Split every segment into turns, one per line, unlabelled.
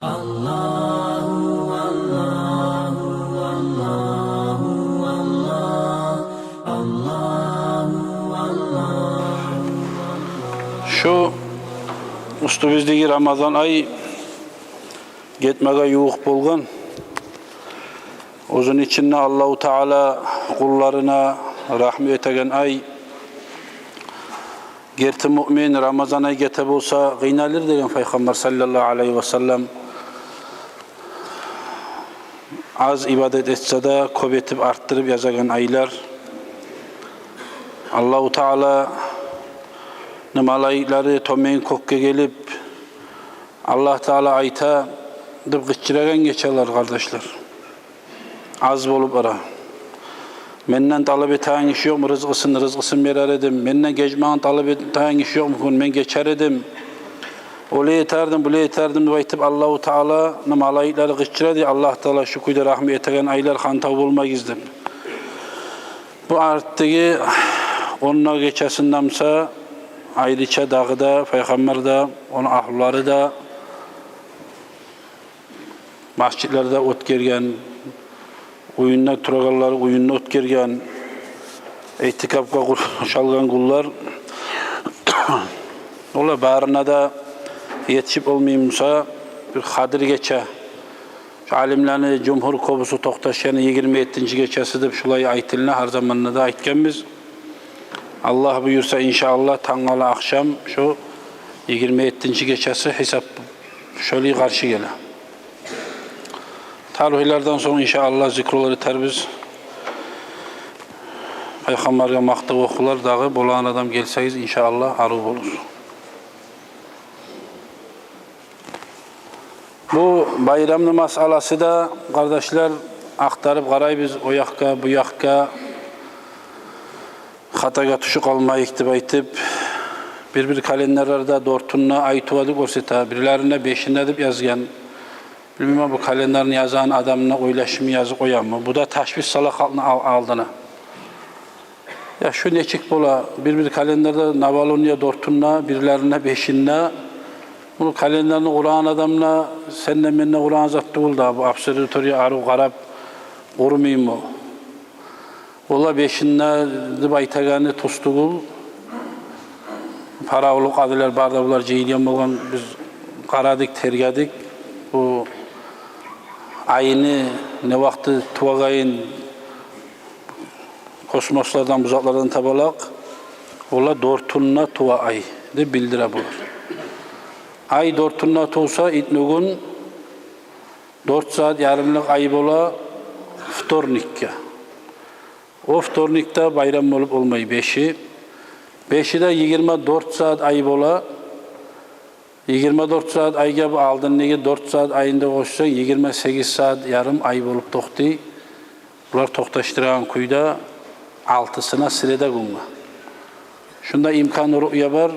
Allahu Allahu Allahu Allahu Allahu.
Şu üstübizdeki Ramazan ayı getmege yuğuk bolgan. Ozun içinde Allahu Teala kullarına rahmet egen ay. Gerti mümin Ramazan ayı gete bolsa gıynalir degen Peygamber sallallahu aleyhi ve sellem. Az ibadet etse de köp etip arttırıp yazagan aylar. Allahu Teala malayikleri tomeyin kokke gelip Allah Teala ayta dip gıççıragan geçerler kardeşler. Az bolup ara. Menden talep eten iş yok mu? Rızkısını verer edim. Menden gecmağın talep eten iş yok mu? Men geçer edim. Öyle yeterdim, böyle yeterdim. Baytip Allahu Teala malayikleri gıççıradı. Allah Teala şu kuyda rahmet egen aylar hantav bulmak izdim. Bu arttaki onunla geçesindense ayrıca dağı da, Peygamber da, onun ahluları da, masjitlerde ot gergen, oyunlar turagalları oyunla ot gergen, itikapka şalgan kullar, ola barına da yetişip olmayımsa bir hadir geçe, şu alimlerini Cumhur Kobusu Toktaşyan'ı 27. geçesi de şulay aytilini her zamanında da aytkenmiz. Allah buyursa inşallah tangalı akşam şu 27. geçesi hesap şöyle karşı gele. Tarihlerden sonra inşallah zikroları terbiz. Peygamber'e maktık okular dağı bolan adam gelseyiz inşallah arı olur. Bu bayramlı masalası da kardeşler aktarıp qaraybiz o yakka bu yakka. Hataga tuşuk almayık dip aytip bir kalenderlerde dortunna aytuvadı görseta birilerine beşinde dip yazgan. Bilmem bu kalenderini yazan adamına oylaşımı yazı koyan mı? Bu da taşviş salak aldığına. Ya şu neçik bola bir kalenderde Navalonya'ya dortunna birilerine beşinde bunu kalenderini kuran adamla senden menine kuran zattı oldu. Bu observatoriya arı qarab korumayım mı? Ola beşinde dip aytagani tostugul paravuluk adılar barda bular jeydiyen bolgan biz qaradik tergadik bu ayını ne vakti tuvagayın kosmoslardan uzaklardan tabalak ola dortunna tuva ay de bildire bular. Ay dortunna tuğsa itnugun 4 saat yarımlık ay bola vtornikka. O vtornikta bayram olup olmayı 5'i. 5'i de 24 saat ay bola. 24 saat ayga aldın nege 4 saat ayında koşsan 28 saat yarım ay bolup toxti. Bular toxtaştıran kuyda 6'sına sırada gunga. Şunda imkan rüya var.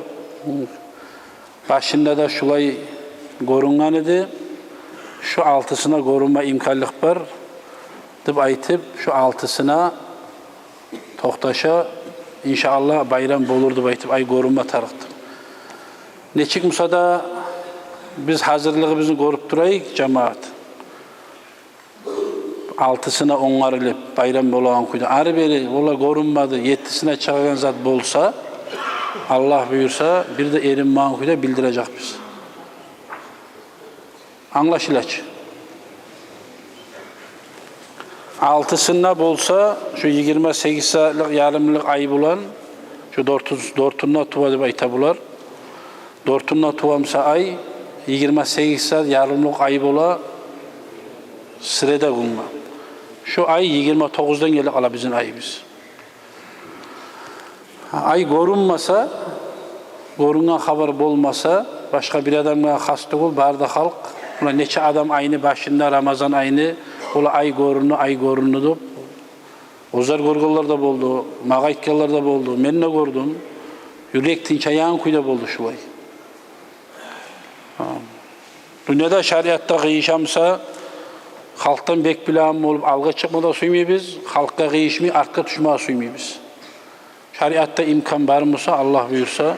Başında da şulay gorungan idi. Şu 6'sına gorunma imkanlık var. Dip aytip şu 6'sına toxtaşa inşallah bayram bolurdu baytip ay gorunma tarıqtı. Neçik musada biz hazırlığımızı görüp durayık cemaat. 6'sına onarılıp bayram bolan kuyda. Arı beri ola gorunmadı 7'sine çıkan zat bolsa Allah buyursa bir de erinman kuyda bildirecek biz. Anlaşılaç. 6'sında bolsa şu 28 saatlik yarımlık ay bulan şu dortunna tuva dip ayta bular. Dortunna tuvamsa ay 28 saat yarımlık ay bola sırada gunga. Şu ay 29'dan gelip ala bizim ayımız. Ay gorunmasa, gorungan haber bolmasa başka bir adamga hastı ol barda halk. Buna neçe adam ayını başında Ramazan ayını ola ay gorunu dop. Ozar gorgollar da boldu, mağaytkallar da boldu. Men ne gördüm? Yürek tinçayan kuyda boldu şulay. Dünyada şariatta gıyışamsa halktan bek bilamı olup alga çıkmada suymayız, halkka gıyışmay, arka tuşmaya suymayız. Şariatta imkan var mısa Allah buyursa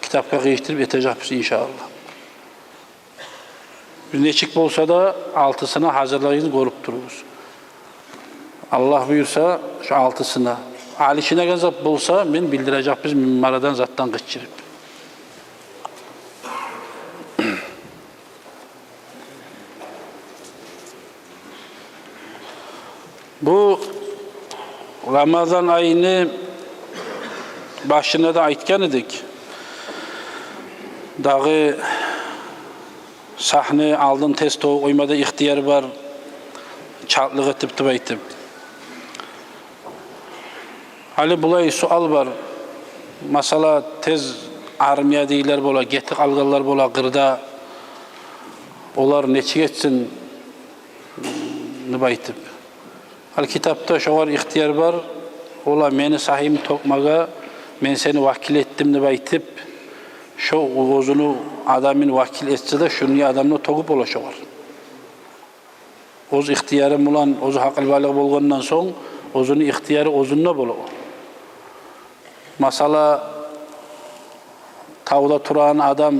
kitapka gıyıştırıp eteceğiz inşallah. Biz neçik bolsa da altısına hazırlayın korup dururuz. Allah buyursa şu altısına. Alişine gazap bolsa men bildirecek biz minbaradan zattan geçirip. Bu Ramazan ayını başına da aytgan edik. Dağı sahne aldın testo oymada ihtiyar var. Çatlığı etip aytip. Hali bulay sual var. Masala tez armiya deyler bola, getik algılar bola qırda. Olar neçi geçsin baytip. Hal kitapta şoğar ihtiyar var. Ola meni sahim tokmaga men seni vakil ettim baytip. Şu ozunu adamın vakil etse de şunu adamla togup ola şoğar. Oz ihtiyarım ulan, oz hakil balığı bolgandan son ozunu ihtiyarı ozunna bola. Masala tavda turan adam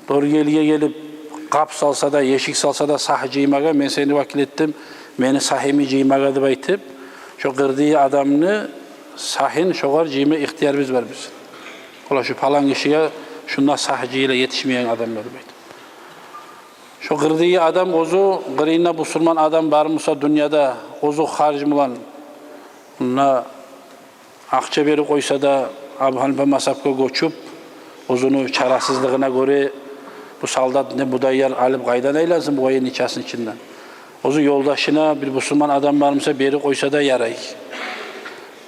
dorgeliye gelip kap salsa da, yeşik salsa da sah ciymaga men seni vakil ettim. Meni sahimi ciymaga deb aytib, şu qırdığı adamını sahin şoğar ciyme ihtiyar biz var biz. Ola şu falan kişiye şundan sahiciyle yetişmeyen adamlar deb aytib. Şu qırdığı adam ozu qırıyına musulman adam barmısa dünyada ozu harcımılan buna akça beri koysa da Abu Hanife masapka göçüp ozunu çarasızlığına göre bu saldat ne budayyar alıp qaydan eylesin bu ayın nikahsının içinden. Ozu yoldaşına bir Müslüman adam varmısa beri koysa da yaray.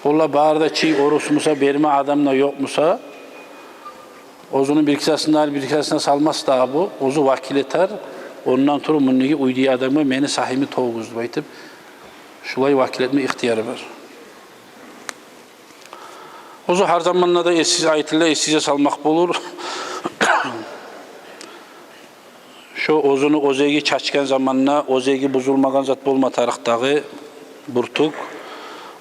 Ola bağırda çiğ orusmusa berme adamla yokmusa ozunun bir kisasına salmaz da bu. Ozu vakil eter. Ondan sonra munnigi uyduğu adamı meni sahimi toğuzdu baytip. Şulay vakil etme ihtiyarı var. Ozu her zamanla da eşsiz ayetlerle eşsize salmak bulur. Şu ozunu ozegi çaçken zamanla ozegi buzulmagan zat bolma tarixdağı burtuk.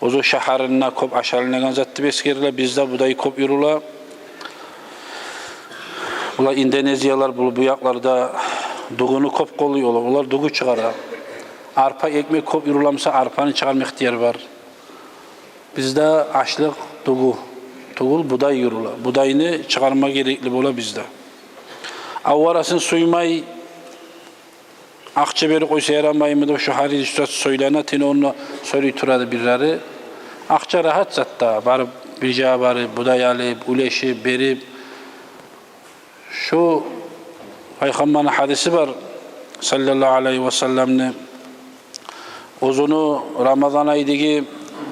Ozu şaharına kop aşarınagan zatı beskerle bizde budayı kop yurula. Bula Indonezyalar bu yaklarda dugunu kop koluyorlar. Onlar dugu çıkara. Arpa ekmek kop yurulamsa arpanı çıkarma ihtiyarı var. Bizde açlık dugu. Tugul buday yurula. Budayını çıkarma gerekli bola bizde. Avvarasın suymay akça beri koysa yaramayımı da şu haridi üstad söylene tini onunla söyleyip turadı birleri. Akça rahat zatta. Barıp birca barıp buday alıp, uleşip, berip. Şu Peygamber'in hadisi var sallallahu aleyhi ve sellem'ne ozunu Ramazan ayıdaki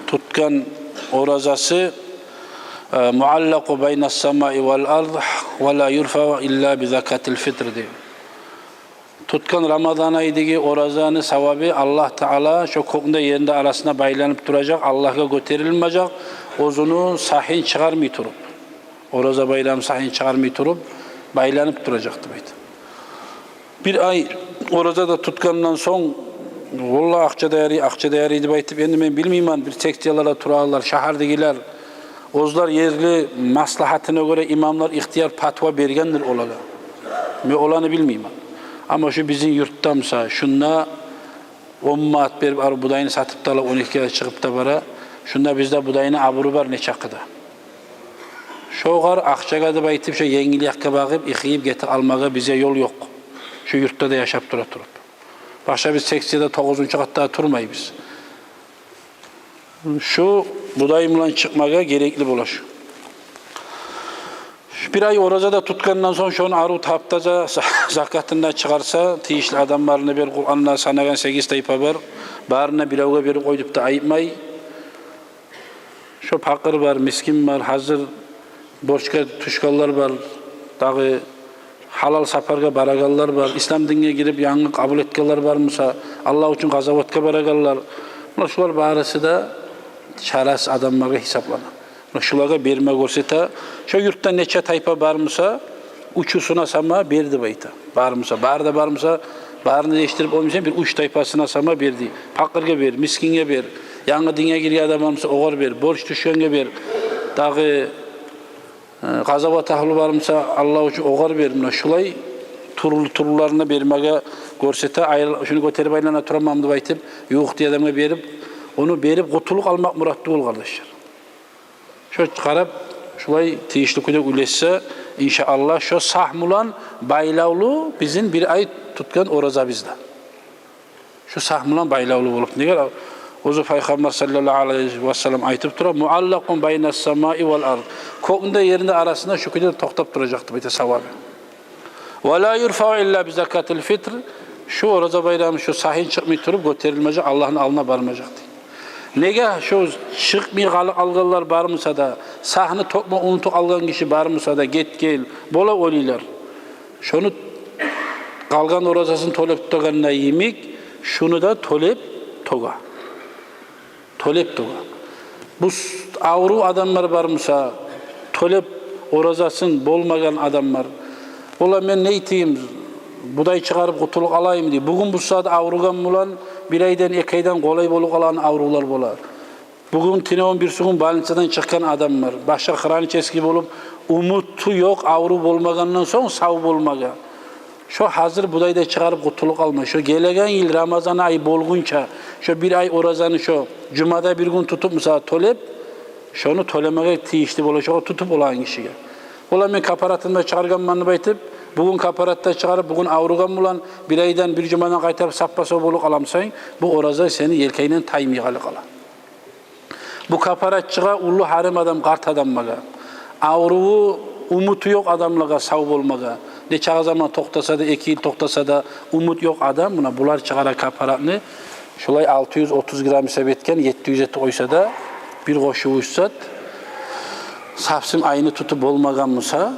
tutkan orazası muallaku beynes semai vel ard ve la yurfa illa bi zakatil fitr diyor. Tutkan Ramazan ayıdaki orazanı sevabı Allah Teala şu kokunda yerinde arasına baylanıp duracak, Allah'a götürülmeyecek, ozunu sahin çıkarmay turup. Oraza baylanıp sahin çıkarmay turup baylanıp duracaktı baydı. Bir ay oraza da tutkandan son vallahi akça değeriydi baytıp endi men bilmeyman bir tekstiyalara turarlar, şahardagiler ozlar yerli maslahatına göre imamlar ihtiyar patva bergendir olalı. Men olanı bilmeyman. Ama şu bizim yurttamsa şunna 10 manat berip budayını satıp da 12'ye çıkıp da bara şunda bizde budayını aburu var neçe akıda. Şoğar akçaga da baytıp şu yengiliyakka bakıp iqiyip getir almaga bize yol yok. Şu yurtta da yaşap durup. Başka biz 80'de 9. katta turmayız. Şu budayımla çıkmaga gerekli bulaş. Bir ay oraza da tutkandan sonra şunu arut haftaca zakatından çıkarsa tiyişli adamlarını bir Kur'an'la sanagan 8 tayfa var. Barına bilavga bir koyup da ayıpmay. Şu fakir var, miskin var, hazır borçka tuşkallar var. Dağı halal safarga baragallar var. İslam dinine girip yanı kabul etkenler var mısa Allah için gazavatga baragallar. Şular barısı da çarası adamlara hesaplanan. Şularga berme görsete şu yurtta neçe tayfa barmısa uçusuna sama berdi bayta. Barmısa barmısa barını değiştirip olmayacak bir uç tayfasına sama berdi. Fakirge ber, miskinge ber, yanı dinine giriyor adam varmısa oğar ber, borç düşkenge ber. Dağı gazavat ahlı varmısa Allah için oğar ber. Şulay turlarını bermege görsete şunu göterip aylana turamam dep aytıp yo'q adamga berip onu berip qutuluk almak muratlı bol kardeşler. Şu qarab şulay tiyişli köydek ulesse inşallah şu sahmulan baylavlu bizim bir ay tutkan oraza bizde. Şu sahmulan baylavlu bolup neger ozu Peygamber sallallahu aleyhi ve sellem aytıp tura muallaqun baynas samai vel ard. Kokunda yerinde arasında şu köydek toktap duracaktı bete savabı. Ve la yurfa illa bi zakatil fitr. Şu oraza bayramı şu sahin çıkmay turup göterilmece Allah'ın alına barmayacaktı. Nege şu çıkmay algılar barmısa da sahni tokma unutup algan kişi barmısa da get gel bola oliler. Şunu kalgan orazasını tolep toganına yemik şunu da tolep toga. Tolep toga. Bu avru adamlar barmısa tolep orazasın bolmagan adamlar. Ola men ne eteyim? Buday çıkarıp kutuluk alayım diye. Bugün bu saat avrugan bulan bir aydan iki aydan kolay bolup alan avrular bolar. Bugün tine 11 sugun balinçadan çıkan adam var. Başka kraliçeski bolup umutu yok avru bolmagandan soň sağ bolmaga. Şu hazır budayda çıkarıp kutuluk alma. Şu gelegen yıl Ramazan ayı bolgunça şu bir ay orazanı şu cumada bir gün tutup mesela tolep şunu tolemege tiyişli bolacak tutup olan kişiye. Ola men kaparatında çıkargan manı baytıp bugün kaparatta çıkarıp bugün avrugan bulan bir aydan bir cumadan qaytarıp sappasa bolup alamsaň bu oraza seni yelkeynen taymıgaly kala. Bu kaparatçıga ulu harim adam kart adammaga avruğu umutu yok adamlaga sağ bolmaga neçe zaman toktasa da 2 yıl toktasa da umut yok adam buna bular çıkara kaparatını şulay 630 gram sebetken 700 eti koysa da bir koşu uçsat safsım ayını tutup bolmaganmısa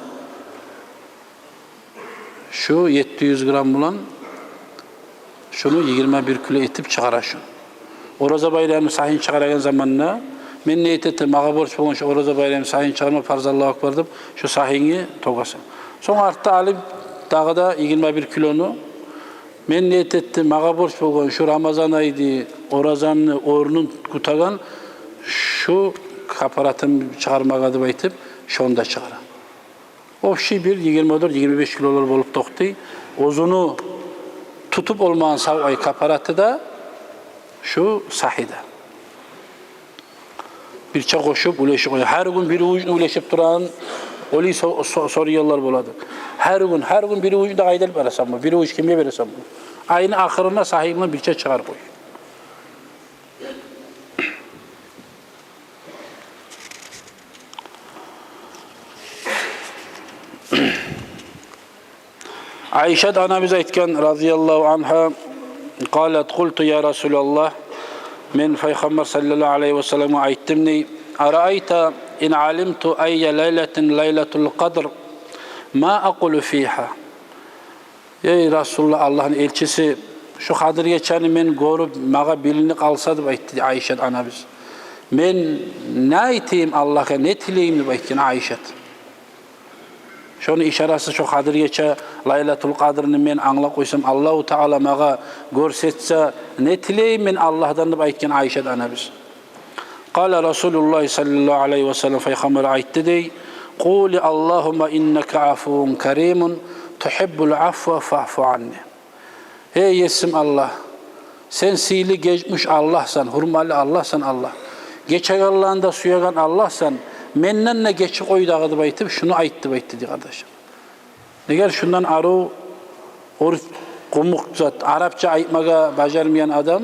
şu 700 gram bulan şunu 21 kilo etip çıkara şunu. Oraza bayramı sahin çıkaragan zamanına men ne ettim mağa borç bolgan şu oraza bayramı sahin çıkarma farzallahu akbar dep şu sahini togasın. Soň artda alıp dağda 21 kilonu men ne ettim mağa borç bolgan şu Ramazan aydı orazanı ornun kutagan şu kaparatım çıkarmaga dep aytıp şonda çıkara. O şey bir 24-25 kilolar bolup tokty. Ozunu tutup olmayan sağ ay kaparatı da şu sahide. Bir çakoşup uleşip her gün biri ucuna uleşip duran oli soruyorlar boladı. Her gün biri ucunda aydılıp arasam mı? Biri uç kimye veresem mi? Aynı ahırına sahibine bir çıkar koy. Ayşe anamız aytgan radıyallahu anha قالت قلت يا رسول الله من Peygamber sallallahu aleyhi ve sellem'e aytdım ni arayta in alimtu ayya leyletin leyletul kadr ma aqulu fiha. Ey Resulullah Allah'ın elçisi şu Kadir geçeni men görüp mağa bilinip alsa dep aytdı Ayşe anamız. Men ne aytayım Allah'a ne tileyim dep aytgan Ayşe. Şonu işarası şu Kadir geçe Laylatul Kadr'ını men anla koysam Allahu Teala mağa görsetse ne tileyim men Allah'dan dep aytgan Ayşe anamız. Qala Resulullah sallallahu aleyhi ve sellem Peygamber aytdı dey Quli Allahumma innaka afuvun kerimun tuhibbul afwa fa'fu anni. Ey yesim Allah sen sili geçmiş Allah'san hurmalı Allah'san Allah. Geçegallarında suyagan Allah'san menden ne geçi koydağı dep aytıp şunu aytdı deydi kardeşim. Neger şundan aru oruç kumuk zat Arapça aytmaga bajarmayan adam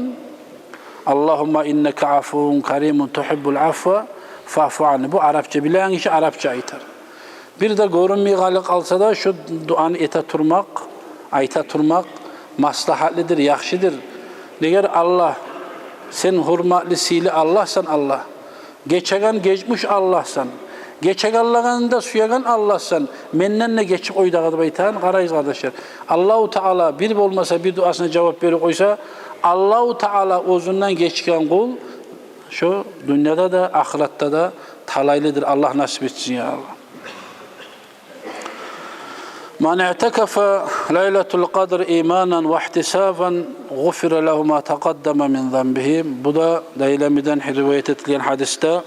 Allahumma innaka afuvun kerimun tuhibbul afwa fa'fu anni. Bu Arapça bilen kişi Arapça aytar. Bir de görünmeýärlik alsa da şu duanı ayta turmak maslahatlidir, yaxşıdır. Neger Allah sen hurmatly sili Allah'san Allah. Geçmiş Allah'san. Geçegallarında suyagan Allah'san. Menden ne geçip oydağı dep aytan qarayız kardeşler. Allahu Teala bir olmasa bir duasına cevap verip koysa Allahu Teala özünden geçken kul şu dünyada da ahirette da talaylıdır. Allah nasip etsin ya Allah. Man i'takafa Leyletul Kadr imanan ve ihtisaban gufira lehu ma taqaddama min zanbihi. Bu da Deylemiden rivayet edilen hadiste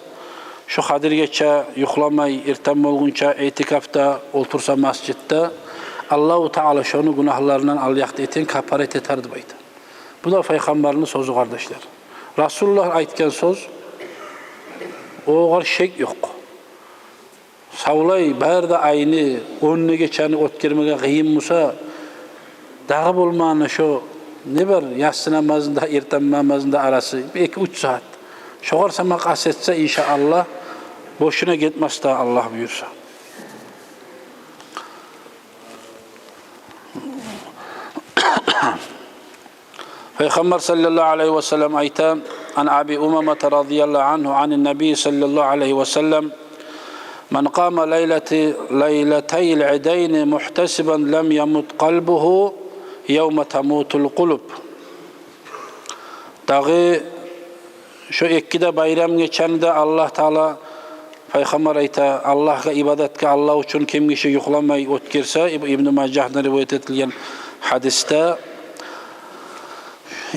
şu Kadir geçe yuklamay irtem olgunça itikafta otursa mascitte Allahu Teala şonu günahlarından alyaqdı eten kaparet eterdi bayta. Bu da Peygamberinin sözü kardeşler. Resulullah aytgan söz, oğar şek yok. Savlay bärde ayni önüne geçeni ötkirmege kıyım musa, dağı bolmağına şu ne var yatsı namazında, ertem namazında arası 2-3 saat. Şoğar sama kasetse inşallah boşuna gitmez da Allah buyursa. Peygamber sallallahu aleyhi ve sellem ayta an Abi Umame radıyallahu anhu anin Nebi sallallahu aleyhi ve sellem men qama leyleteyl ideyni muhtesiben lem yamut kalbuhu yevme temutul kulub. Dağı şu ikkide bayram geçende Allah Teala Peygamber ayta Allah'a ibadetke Allah için kim kişi yuhlamay ötkirse İbn-i Majah'dan rivayet edilen hadiste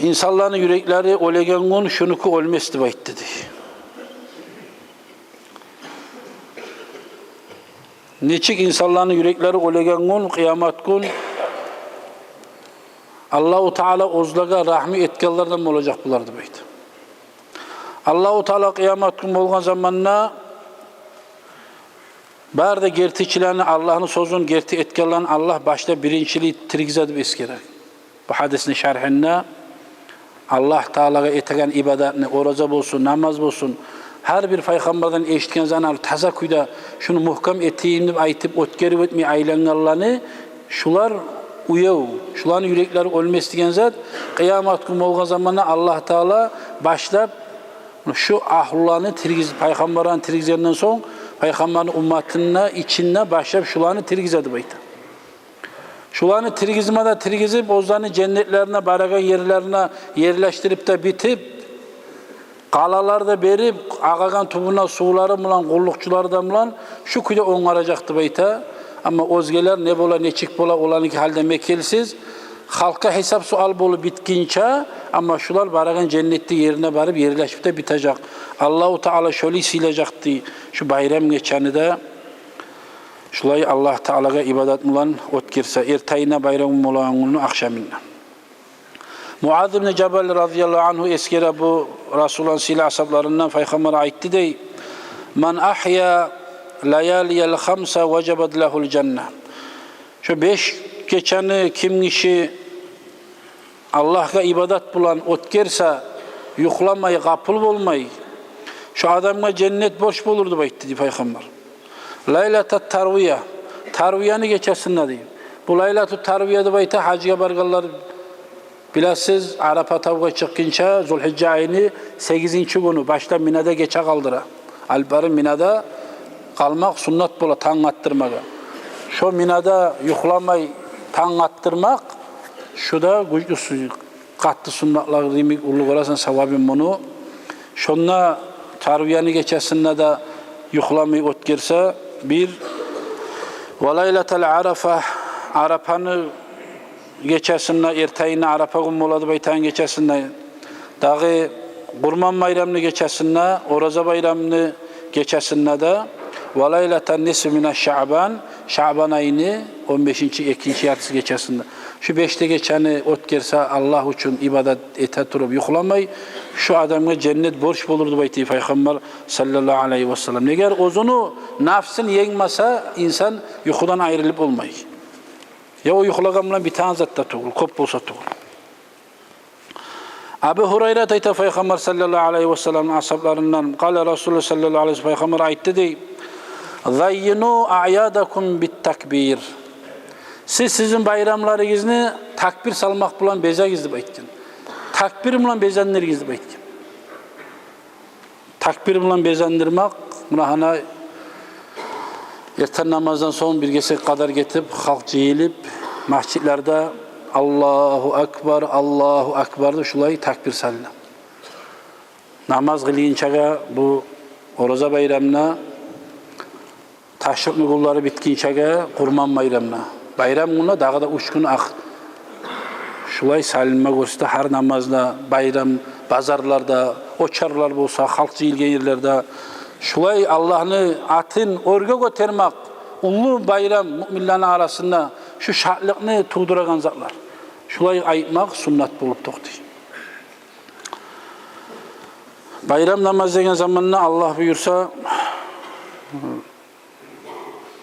İnsanların yürekleri olegen gün şunuku ölmezdi bayt dedi. Neçik insanların yürekleri olegen gün kıyamet gün Allahu Teala ozlaga rahmi etkenlerden mi olacak bulardı bayt. Allahu Teala kıyamet gün olgan zamanna bärde gertiçilerini Allah'ın sözün gerti etkenlerini Allah başta birinciliği tirgizedip eskerek. Bu hadisin şerhinde Allah Teala'ya etegen ibadetini, oraza bolsun, namaz bolsun, her bir peygamberden eşitken zaman taza kuyda şunu muhkam eteyim deb aytıp ötkeri ötmey aylanganlarını şular uyav, şuların yürekleri ölmez diyen zat kıyamet günü olgan zamanla Allah Teala başlap şu ahullarını peygamberlerin tirgizenden soň peygamberin ummatına içinde başlap şularını tirgizedi bayta. Şularını tirgizip ozlarını cennetlerine, baragan yerlerine yerleştirip de bitip qalalarda berip, ağagan tubuna suları bilan, qullukçulardan bilan şu kuyda oňarajaktı bayta. Ama özgeler ne bola, neçik bola olaniki halde mekelsiz. Halka hesap sual bolup bitkinçe ama şular baragan cennetli yerine barıp yerleşip de bitecek. Allahu Teala şöyle silecekti. Şu bayram geçeni de şulay Allah Teala'ga ibadat bilan ötkirse ertayına bayram bolangyny akşamynda. Muaz ibn Cebel radıyallahu anhu eskere bu Resulullah'ın silah ashablarından Peygamber aytti dey: "Men ahya layaliyel hamsa vecebet lehul cennet." Şu 5 geçeni kim kişi Allah'a ibadat bilan ötkirse, yuhlamay, gapıl bolmay, şu adamga cennet boş bolurdu aytti Peygamber. Laylatut tarviye, tarviyeni geçesinler deyip. Bu laylatut tarviyede bayta hacıya barganlar bilasiz Arafa tavga çıkınca Zulhicce ayını 8. günü başta Mina'da geçe kaldıra. Albarı Mina'da kalmak sünnet bola taң attırmaga. Şu Mina'da yuhlamay taң attırmak şu da güçlü katlı sünnetler demek ulu olasan savabim bunu. Şonna tarviyeni geçesinler de yuhlamay ötkirse bir velayletel Arafa Arafa'nı geçesinler ertayına Arafa günü oladı baytan geçesinler dağı Kurban bayramını geçesinler Oraza bayramını geçesinler de velayleten nisfi mine Şaban ayını 15. ikinci yarısı geçesinler. Şu 5'te geçeni ötkirse Allah için ibadet ete turup yuhlamay şu adamga cennet borç bulurdu bayti Peygamber sallallahu aleyhi ve sellem. Neger ozunu nafsını yengmasa insan yuhudan ayrılıp olmay. Ya o yuhlagan bir tane zat da tuğul, kop bolsa tuğul. Abu Hurayra ayta Peygamber sallallahu aleyhi ve sellem ashablarından qala Resulullah sallallahu aleyhi ve sellem Peygamber aytdı dey: "Zayyinu a'yadakum bit takbir." Siz sizin bayramlarınızı takbir salmak bilan bezegizdi aytgan. Takbir bilan bezendirgizdi aytgan. Takbir bilan bezendirmek buna hana erten namazdan soň bir gesek kadar getip halk jeyilip masjidlerde Allahu akbar Allahu akbar da şulay takbir salina. Namaz kılıyınçaga bu Oraza bayramına taşrik nugulları bitkinçaga Kurban bayramına. Bayram günü dağı da 3 gün ak. Şulay salinme görüste her namazda, bayram, bazarlarda, oçarlar bolsa, halk jeyilgen yerlerde şulay Allah'ını atın orga götermek, ulu bayram müminlerin arasında şu şartlıkni tugduragan zatlar. Şulay aytmak sunnat bolup tokty. Bayram namaz degen zamanna Allah buyursa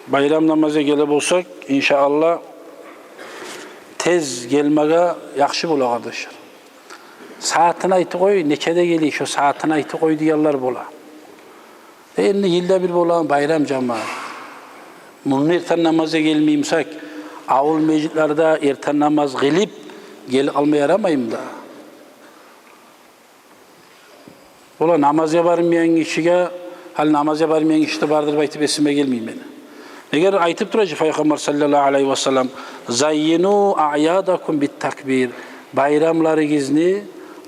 bayram namazı gelip olsak inşallah tez gelmege yaxşı bola kardeşler. Saatini aytı koy, neçede geliyor, şu saatini aytı koy diyorlar bola. Endi yılda bir bolan bayram cemaat. Bunun erten namaza gelmeyimsak, avul meclitlerde erten namaz gelip gel almaya yaramayım da. Bola namaza barmayan kişiye, hal namaza barmayan kişi de bardır baytıp esime gelmeyeyim beni. Eğer aytıp duracak Peygamber sallallahu aleyhi ve sellem, zayyinu a'yadakum bit takbir, bayramları gizni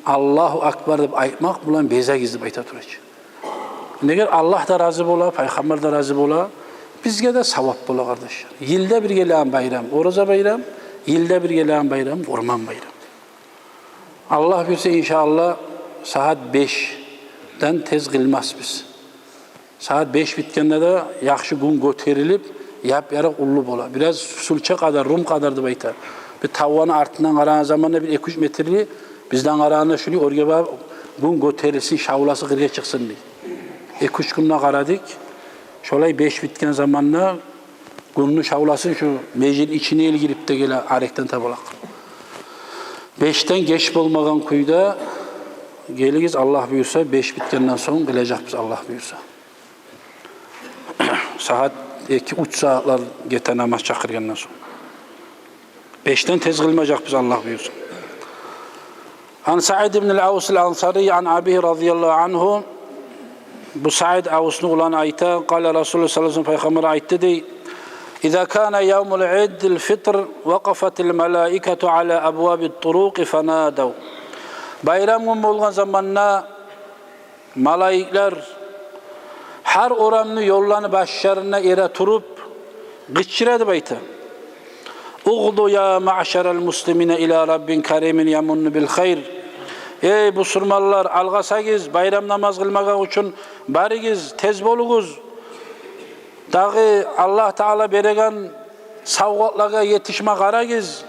Allahu Akbar deyip aytmak bulan beze gizli bayta duracak. Eğer Allah da razı bola, Peygamber de razı bola, bizge de savap bola kardeşler. Yılda bir gelen bayram, Oraza bayram, yılda bir gelen bayram, Orman bayram. Allah bilse inşallah saat 5'den tez kılmaz biz. Saat 5 bitkende de yaxşı gün göterilip, yap-yaraq ullu bola. Biraz sulça kadar, Rum kadardı bayta. Bir tavvanı artından arayan zamanla bir 2-3 metreli, bizden arağına şunu oraya gün göterilsin, şavlası kırıya çıksın diye. 2-3 gününe karadık. Şolay 5 bitken zamanla gününü şavlasın şu meclin içine el girip de gele arekten tabalak. 5'ten geç bolmagan kuyda geligiz Allah buyursa 5 bitkenden son gelecek biz Allah buyursa. Saat 2-3 saatler gete namaz çakırgandan sonra. 5'ten tez kılmayacak biz Allah buyursa. An Sa'id ibn al-Aws al-Ansari an abihi radıyallahu anhu. Bu Sa'id Avs'nu olan ayta, qala Resulullah sallallahu aleyhi ve sellem Peygamber aytti dey, İza kana yevmul iddil fitr, vaqafatil malaikatu ala abwabit turuqi fanadav. Bayram gün bolgan zamanna malaikler har oramni yollanı başlarına ere turup gıçırады bayta. Uğdu ya ma'şaral muslimine ila rabbin karimin yamunnu bil hayr. Ey bu surmallar alğasagiz bayram namaz kılmaga üçün barigiz tez boluguz. Dağı Allah Teala beregen savgatlarga yetişme qaragiz.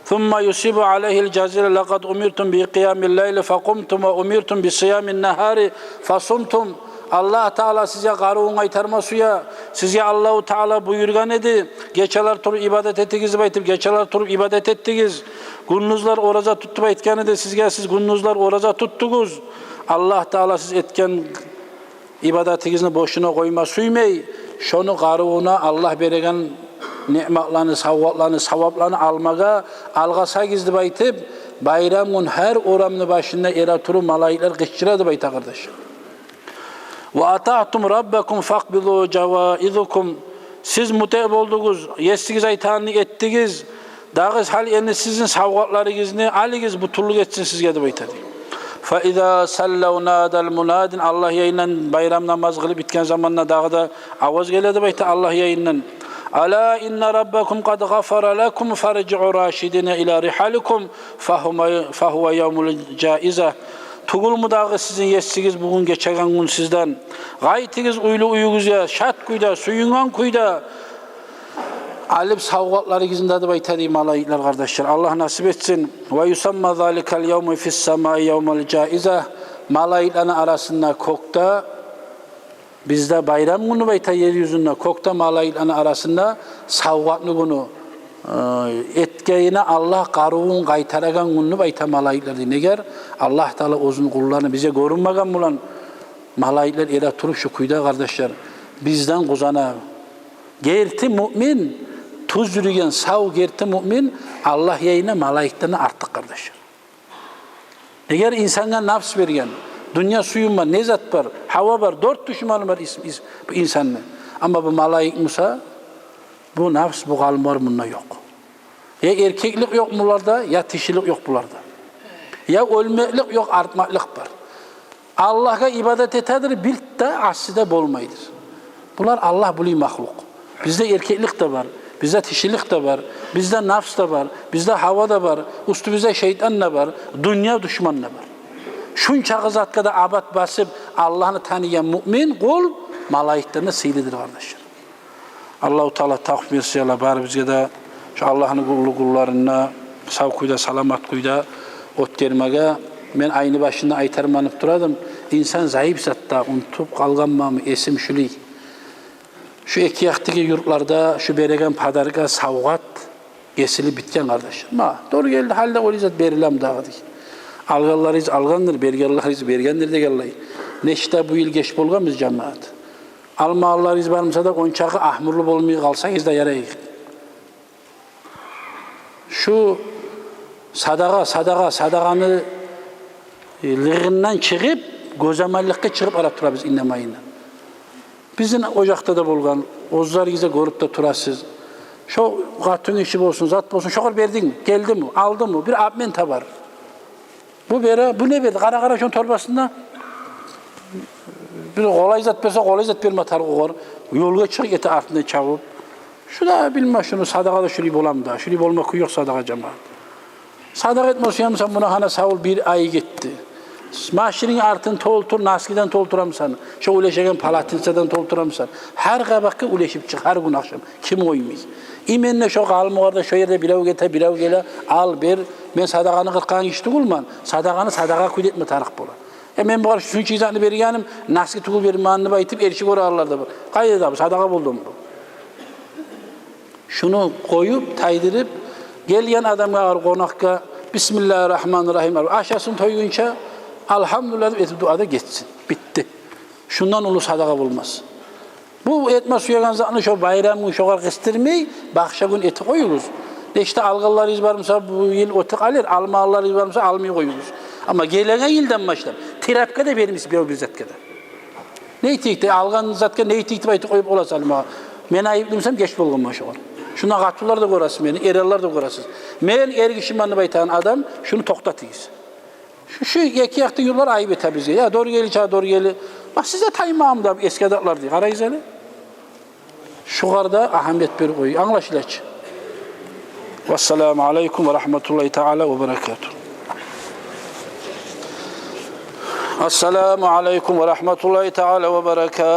Thumma yusibu aleyhil cazire laqad umirtum bi qiyamil leyli faqumtum ve umirtum bi siyamin nahari fasumtum. Allah Teala size qaruğun aytarma suya, size Allahu Teala buyurgan edi. Geçeler turup ibadet ettigiz baytip, geçeler turup ibadet ettigiz. Günnüzler oraza tuttu baytgan edi, sizge siz günnüzler oraza tuttuguz. Allah Teala siz etken ibadetigizni boşuna koyma suymay, şonu qaruğuna Allah beregen nimetlerini, savaplarını almaga alğasagizdi baytip, bayram gün her oramını başında era turup malaikler gıçıradı bayta kardeş. Ve ata'tum rabbakum faqbilu cevaizukum. Siz muteb oldunuz, yestigiz aytanını ettigiz. Dağız hal endi sizin savgatlarınızı aligiz butulluk etsin sizge de bayta deyim. Fa iza sallaw nadal munadin. Allah yayından bayram namaz kılıp bitken zamanla dağda avaz geledi bayta Allah yayından. Ala inna rabbakum qad ghafara lakum farji'u rashidina ila rihalikum fahuwa yawmul jaiza. Tugul mu dağı sizin yessigiz bugün geçegen gün sizden. Gaytigiz uylu uyuguzya, şat kuyda, suyungan kuyda. Alip savgatları gizinde bayta deyim malaikler kardeşler. Allah nasip etsin. Ve yusamma zalikal yevmi fis semai yevmel caiza. Malaiklerin arasında kokta, bizde bayram günü bayta yeryüzünde kokta malaiklerin arasında savgatlı günü etkeyine Allah qaruğun qaytaragan günü bayta malaikler deyim. Neger Allah Teala özünün kullarını bize görünmegen bulan malaikler era turup şu kuyda kardeşler bizden kuzana gerti mümin tuz yürüyen sağ gerti mümin Allah yayına malaiklerine arttık kardeşler. Eğer insana nafs vergen, dünya suyun var, nezat var, hava var, 4 düşmanı var bu insanla. Ama bu malaik Musa, bu nafs, bu kalm var bunda yok. Ya erkeklik yok bunlarda, ya dişilik yok bunlarda. Ya ölmeklik yok, artmaklık var. Allah'a ibadet etedir, bir de aslida bolmaydır. Bunlar Allah buli mahluk. Bizde erkeklik de var, bizde dişilik de var, bizde nafs da var, bizde hava da var, üstümüzde şeytan da var, dünya düşmanı da var. Şunça zatka da abad basıp Allah'ını tanıyan mümin kul malaiklerine sıylıdır kardeşler. Allah-u Teala tavfik versin Allah bari bizge de şu Allah'ın kullarına sağ kuyda, salamat kuyda ot dermege men aynı başında aytarmanıp duradım. İnsan zayıf zatta unutup kalganmamı esim şuli. Şu iki yaktaki yurtlarda şu beregen padarga savgat esili bitken kardeşim. Ma doğru geldi halde o izat berilem dağıdı. Alganlarız algandır, bergenlarız bergendir de gallay. Neşte bu yıl geç bolgamız cemaat. Almağlarız barımsa da onçağı ahmurlu bolmaya kalsayız da yarayık. Şu sadakanı lığından çıkıp gözemellikке çıkıp arap turabız innemayına. Bizim ocakta da bolgan, ozlar gize görüp de turasız. Şu katın işi olsun, zat olsun, şokar verdin mi? Geldi mi? Aldı mı? Bir abmen tabar. Bu ne verdi? Kara şun torbasında bir kolay zat verse kolay zat verme tarı koyar. Yolga çık eti artından çabuk. Şu da bilmem şunu sadakada şurayı bolam da. Şurayı bolmak yok sadaka cemaat. Sadaka etmez yanımsan buna hana sağ bir ay gitti. Maaşının artın toltur, naskiden tolturamsan. Şu uleşegen palatinsadan tolturamsan. Her kabakı uleşip çık, her gün akşam. Kim oymuyor? İmenle şu kalma orada, şu yerde bilav gele, al ber. Ben sadakanı kırkan işti kulman. Sadakanı sadaka kuydet mi tarık bola. Men bu kadar şunu çizanı beri yanım, naski tukul verim manını baytıp erişik oralarda bu. Kaydet abi, sadaka buldum bu. Şunu koyup, taydırıp, gelen adamlar konakka, Bismillahirrahmanirrahim. Aşağısını toyunca, Elhamdülillah etip duada geçsin. Bitti. Şundan ulu sadaka bulmaz. Bu etme suyagan zatını şu bayramın şoğar kıstirmeyi, bakşa gün eti koyulur. İşte algılar izbarımsa bu yıl otuk alır, almalar izbarımsa almayı koyulur. Ama gelene yıldan başlar. Terapka da verimiz bir zatkada. Ne itikti? Algan zatka ne itikti baytı koyup olasın ama. Men ayıplimsem geç bulgun maşallah. Şuna katlılar da görasın beni, ererler de görasın. Men ergişimanı baytan adam şunu toktatıyız. Şu iki yaktı yıllar ayıp ete bize. Ya doğru geli, doğru geli. Bak size taymağım da eski adatlar diye. Arayız hele. Şu kadar ahamiyet bir koyu. Anlaşılaç. Vesselamu aleyküm ve rahmetullahi teala ve berekatuhu. Esselamu aleyküm ve rahmetullahi teala ve berekatuhu.